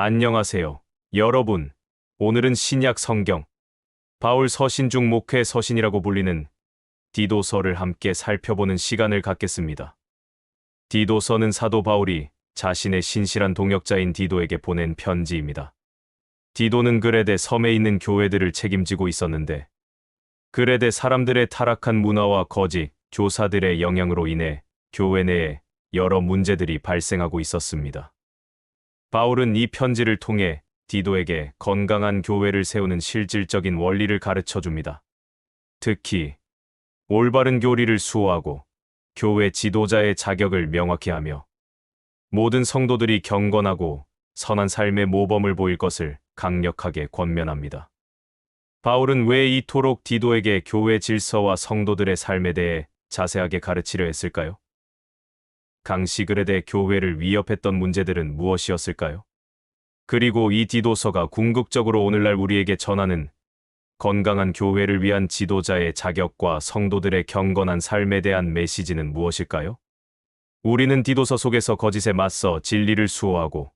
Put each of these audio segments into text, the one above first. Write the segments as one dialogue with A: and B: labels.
A: 안녕하세요, 여러분. 오늘은 신약 성경, 바울 서신 중 목회 서신이라고 불리는 디도서를 함께 살펴보는 시간을 갖겠습니다. 디도서는 사도 바울이 자신의 신실한 동역자인 디도에게 보낸 편지입니다. 디도는 그레데 섬에 있는 교회들을 책임지고 있었는데, 그레데 사람들의 타락한 문화와 거짓 교사들의 영향으로 인해 교회 내에 여러 문제들이 발생하고 있었습니다. 바울은 이 편지를 통해 디도에게 건강한 교회를 세우는 실질적인 원리를 가르쳐 줍니다. 특히 올바른 교리를 수호하고 교회 지도자의 자격을 명확히 하며 모든 성도들이 경건하고 선한 삶의 모범을 보일 것을 강력하게 권면합니다. 바울은 왜 이토록 디도에게 교회 질서와 성도들의 삶에 대해 자세하게 가르치려 했을까요? 당시 그레데 교회를 위협했던 문제들은 무엇이었을까요? 그리고 이 디도서가 궁극적으로 오늘날 우리에게 전하는 건강한 교회를 위한 지도자의 자격과 성도들의 경건한 삶에 대한 메시지는 무엇일까요? 우리는 디도서 속에서 거짓에 맞서 진리를 수호하고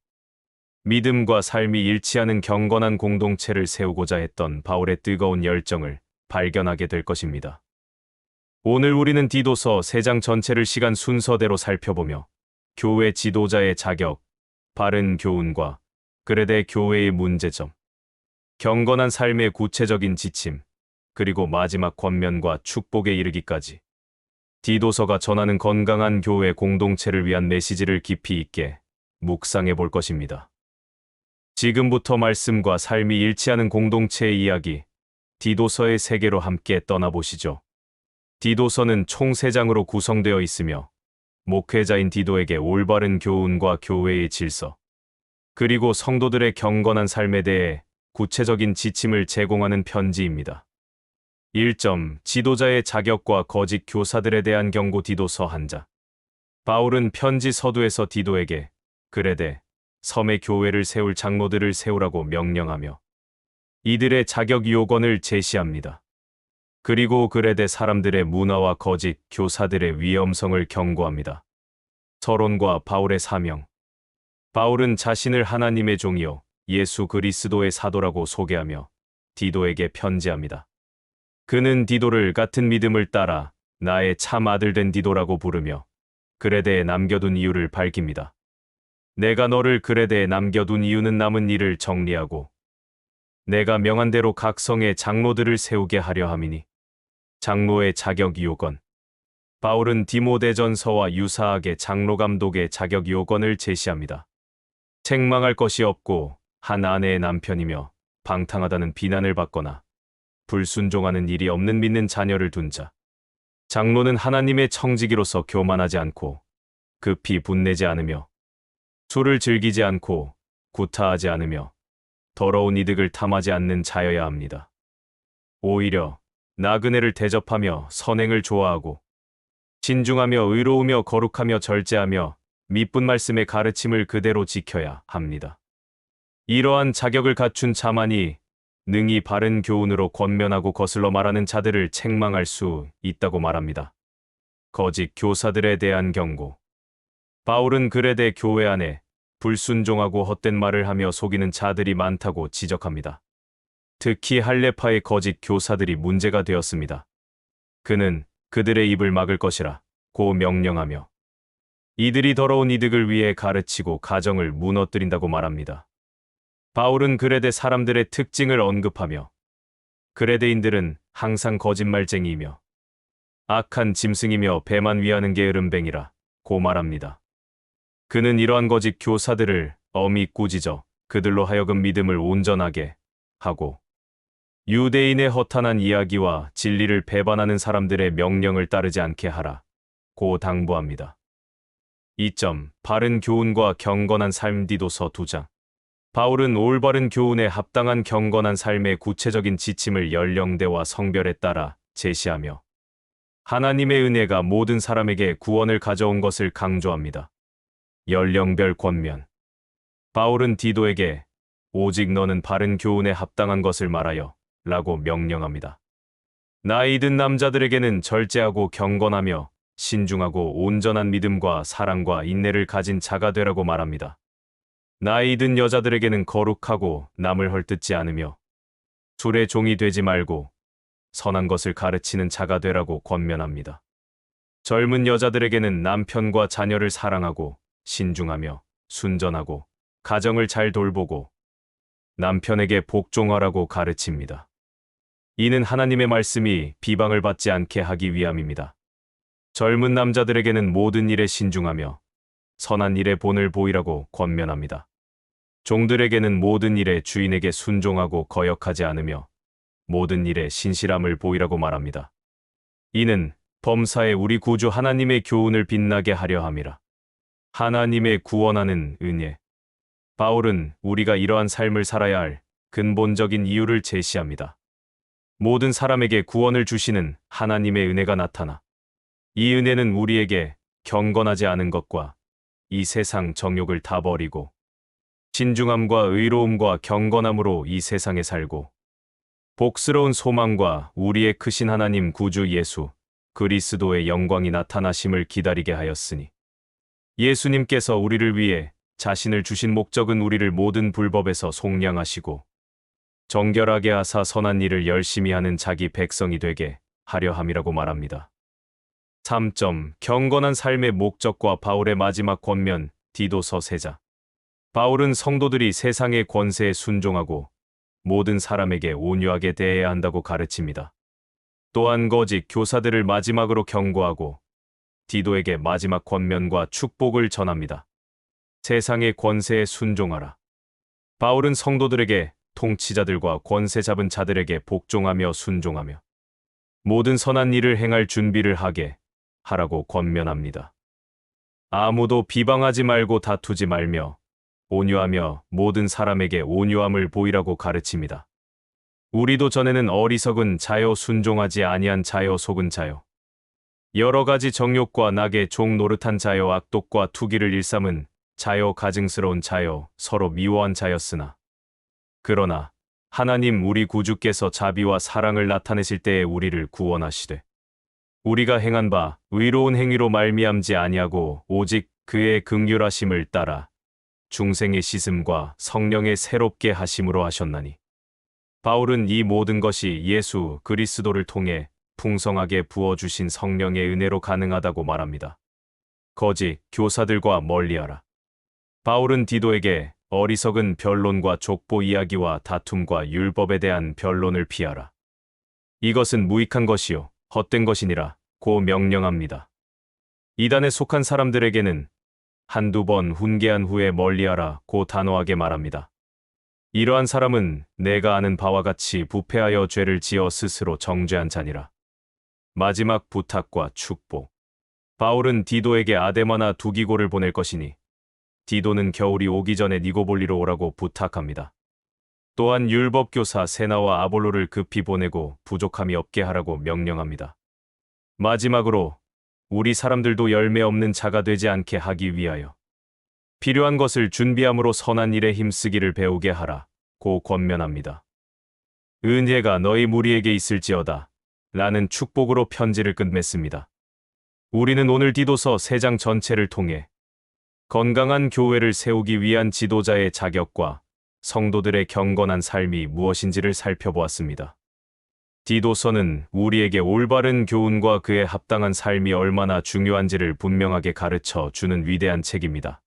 A: 믿음과 삶이 일치하는 경건한 공동체를 세우고자 했던 바울의 뜨거운 열정을 발견하게 될 것입니다. 오늘 우리는 디도서 3장 전체를 시간 순서대로 살펴보며 교회 지도자의 자격, 바른 교훈과 그레데 교회의 문제점, 경건한 삶의 구체적인 지침, 그리고 마지막 권면과 축복에 이르기까지 디도서가 전하는 건강한 교회 공동체를 위한 메시지를 깊이 있게 묵상해 볼 것입니다. 지금부터 말씀과 삶이 일치하는 공동체의 이야기, 디도서의 세계로 함께 떠나보시죠. 디도서는 총 3장으로 구성되어 있으며 목회자인 디도에게 올바른 교훈과 교회의 질서, 그리고 성도들의 경건한 삶에 대해 구체적인 지침을 제공하는 편지입니다. 1점. 지도자의 자격과 거짓 교사들에 대한 경고. 디도서 1장. 바울은 편지 서두에서 디도에게 그레데 섬의 교회를 세울 장로들을 세우라고 명령하며 이들의 자격 요건을 제시합니다. 그리고 그레데 사람들의 문화와 거짓 교사들의 위험성을 경고합니다. 서론과 바울의 사명. 바울은 자신을 하나님의 종이요 예수 그리스도의 사도라고 소개하며 디도에게 편지합니다. 그는 디도를 같은 믿음을 따라 나의 참 아들 된 디도라고 부르며 그레데에 남겨둔 이유를 밝힙니다. 내가 너를 그레데에 남겨둔 이유는 남은 일을 정리하고 내가 명한 대로 각 성의 장로들을 세우게 하려 함이니. 장로의 자격 요건. 바울은 디모데전서와 유사하게 장로 감독의 자격 요건을 제시합니다. 책망할 것이 없고 한 아내의 남편이며 방탕하다는 비난을 받거나 불순종하는 일이 없는 믿는 자녀를 둔 자. 장로는 하나님의 청지기로서 교만하지 않고 급히 분내지 않으며 술을 즐기지 않고 구타하지 않으며 더러운 이득을 탐하지 않는 자여야 합니다. 오히려 나그네를 대접하며 선행을 좋아하고 신중하며 의로우며 거룩하며 절제하며 미쁜 말씀의 가르침을 그대로 지켜야 합니다. 이러한 자격을 갖춘 자만이 능히 바른 교훈으로 권면하고 거슬러 말하는 자들을 책망할 수 있다고 말합니다. 거짓 교사들에 대한 경고. 바울은 그레데 교회 안에 불순종하고 헛된 말을 하며 속이는 자들이 많다고 지적합니다. 특히 할레파의 거짓 교사들이 문제가 되었습니다. 그는 그들의 입을 막을 것이라 고 명령하며 이들이 더러운 이득을 위해 가르치고 가정을 무너뜨린다고 말합니다. 바울은 그레데 사람들의 특징을 언급하며 그레데인들은 항상 거짓말쟁이이며 악한 짐승이며 배만 위하는 게으름뱅이라 고 말합니다. 그는 이러한 거짓 교사들을 엄히 꾸짖어 그들로 하여금 믿음을 온전하게 하고 유대인의 허탄한 이야기와 진리를 배반하는 사람들의 명령을 따르지 않게 하라 고 당부합니다. 2점. 바른 교훈과 경건한 삶. 디도서 2장. 바울은 올바른 교훈에 합당한 경건한 삶의 구체적인 지침을 연령대와 성별에 따라 제시하며 하나님의 은혜가 모든 사람에게 구원을 가져온 것을 강조합니다. 연령별 권면. 바울은 디도에게 오직 너는 바른 교훈에 합당한 것을 말하여 라고 명령합니다. 나이 든 남자들에게는 절제하고 경건하며 신중하고 온전한 믿음과 사랑과 인내를 가진 자가 되라고 말합니다. 나이 든 여자들에게는 거룩하고 남을 헐뜯지 않으며 술의 종이 되지 말고 선한 것을 가르치는 자가 되라고 권면합니다. 젊은 여자들에게는 남편과 자녀를 사랑하고 신중하며 순전하고 가정을 잘 돌보고 남편에게 복종하라고 가르칩니다. 이는 하나님의 말씀이 비방을 받지 않게 하기 위함입니다. 젊은 남자들에게는 모든 일에 신중하며 선한 일에 본을 보이라고 권면합니다. 종들에게는 모든 일에 주인에게 순종하고 거역하지 않으며 모든 일에 신실함을 보이라고 말합니다. 이는 범사에 우리 구주 하나님의 교훈을 빛나게 하려 함이라. 하나님의 구원하는 은혜. 바울은 우리가 이러한 삶을 살아야 할 근본적인 이유를 제시합니다. 모든 사람에게 구원을 주시는 하나님의 은혜가 나타나 이 은혜는 우리에게 경건하지 않은 것과 이 세상 정욕을 다 버리고 신중함과 의로움과 경건함으로 이 세상에 살고 복스러운 소망과 우리의 크신 하나님 구주 예수 그리스도의 영광이 나타나심을 기다리게 하였으니 예수님께서 우리를 위해 자신을 주신 목적은 우리를 모든 불법에서 속량하시고 정결하게 하사 선한 일을 열심히 하는 자기 백성이 되게 하려 함이라고 말합니다. 3. 경건한 삶의 목적과 바울의 마지막 권면 디도서 3장. 바울은 성도들이 세상의 권세에 순종하고 모든 사람에게 온유하게 대해야 한다고 가르칩니다. 또한 거짓 교사들을 마지막으로 경고하고 디도에게 마지막 권면과 축복을 전합니다. 세상의 권세에 순종하라. 바울은 성도들에게 통치자들과 권세 잡은 자들에게 복종하며 순종하며 모든 선한 일을 행할 준비를 하게 하라고 권면합니다. 아무도 비방하지 말고 다투지 말며 온유하며 모든 사람에게 온유함을 보이라고 가르칩니다. 우리도 전에는 어리석은 자요 순종하지 아니한 자요 속은 자요 여러 가지 정욕과 낙의 종 노릇한 자요 악독과 투기를 일삼은 자요 가증스러운 자요 서로 미워한 자였으나 그러나 하나님 우리 구주께서 자비와 사랑을 나타내실 때에 우리를 구원하시되 우리가 행한 바 의로운 행위로 말미암지 아니하고 오직 그의 긍휼하심을 따라 중생의 씻음과 성령의 새롭게 하심으로 하셨나니 바울은 이 모든 것이 예수 그리스도를 통해 풍성하게 부어주신 성령의 은혜로 가능하다고 말합니다. 거짓 교사들과 멀리하라. 바울은 디도에게 어리석은 변론과 족보 이야기와 다툼과 율법에 대한 변론을 피하라. 이것은 무익한 것이요 헛된 것이니라 고 명령합니다. 이단에 속한 사람들에게는 한두 번 훈계한 후에 멀리하라 고 단호하게 말합니다. 이러한 사람은 내가 아는 바와 같이 부패하여 죄를 지어 스스로 정죄한 자니라. 마지막 부탁과 축복. 바울은 디도에게 아데마나 두기고를 보낼 것이니 디도는 겨울이 오기 전에 니고볼리로 오라고 부탁합니다. 또한 율법교사 세나와 아볼로를 급히 보내고 부족함이 없게 하라고 명령합니다. 마지막으로 우리 사람들도 열매 없는 자가 되지 않게 하기 위하여 필요한 것을 준비함으로 선한 일에 힘쓰기를 배우게 하라 고 권면합니다. 은혜가 너희 무리에게 있을지어다 라는 축복으로 편지를 끝맺습니다. 우리는 오늘 디도서 3장 전체를 통해 건강한 교회를 세우기 위한 지도자의 자격과 성도들의 경건한 삶이 무엇인지를 살펴보았습니다. 디도서는 우리에게 올바른 교훈과 그에 합당한 삶이 얼마나 중요한지를 분명하게 가르쳐 주는 위대한 책입니다.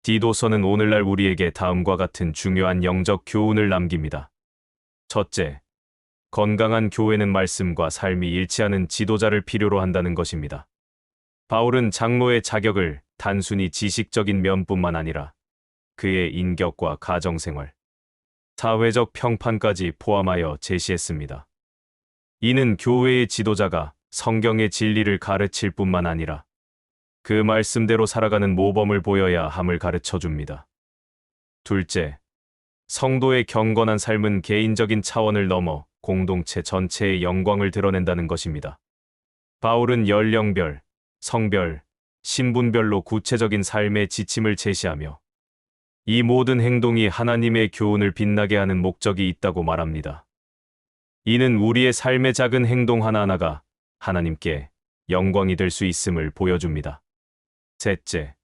A: 디도서는 오늘날 우리에게 다음과 같은 중요한 영적 교훈을 남깁니다. 첫째, 건강한 교회는 말씀과 삶이 일치하는 지도자를 필요로 한다는 것입니다. 바울은 장로의 자격을 단순히 지식적인 면뿐만 아니라 그의 인격과 가정생활, 사회적 평판까지 포함하여 제시했습니다. 이는 교회의 지도자가 성경의 진리를 가르칠 뿐만 아니라 그 말씀대로 살아가는 모범을 보여야 함을 가르쳐 줍니다. 둘째, 성도의 경건한 삶은 개인적인 차원을 넘어 공동체 전체의 영광을 드러낸다는 것입니다. 바울은 연령별, 성별, 신분별로 구체적인 삶의 지침을 제시하며 이 모든 행동이 하나님의 교훈을 빛나게 하는 목적이 있다고 말합니다. 이는 우리의 삶의 작은 행동 하나하나가 하나님께 영광이 될 수 있음을 보여줍니다. 셋째,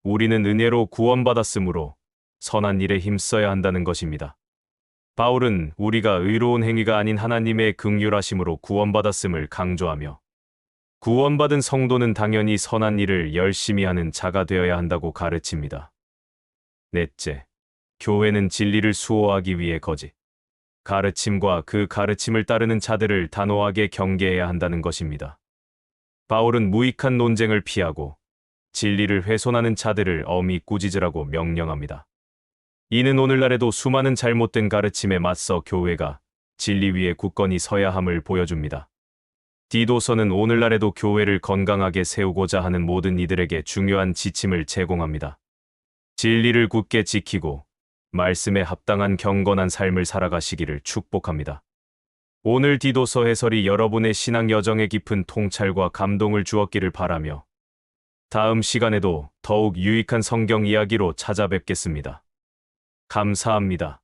A: 우리는 은혜로 구원받았으므로 선한 일에 힘써야 한다는 것입니다. 바울은 우리가 의로운 행위가 아닌 하나님의 긍휼하심으로 구원받았음을 강조하며 구원받은 성도는 당연히 선한 일을 열심히 하는 자가 되어야 한다고 가르칩니다. 넷째, 교회는 진리를 수호하기 위해 거짓 가르침과 그 가르침을 따르는 자들을 단호하게 경계해야 한다는 것입니다. 바울은 무익한 논쟁을 피하고 진리를 훼손하는 자들을 엄히 꾸짖으라고 명령합니다. 이는 오늘날에도 수많은 잘못된 가르침에 맞서 교회가 진리 위에 굳건히 서야 함을 보여줍니다. 디도서는 오늘날에도 교회를 건강하게 세우고자 하는 모든 이들에게 중요한 지침을 제공합니다. 진리를 굳게 지키고 말씀에 합당한 경건한 삶을 살아가시기를 축복합니다. 오늘 디도서 해설이 여러분의 신앙 여정에 깊은 통찰과 감동을 주었기를 바라며 다음 시간에도 더욱 유익한 성경 이야기로 찾아뵙겠습니다. 감사합니다.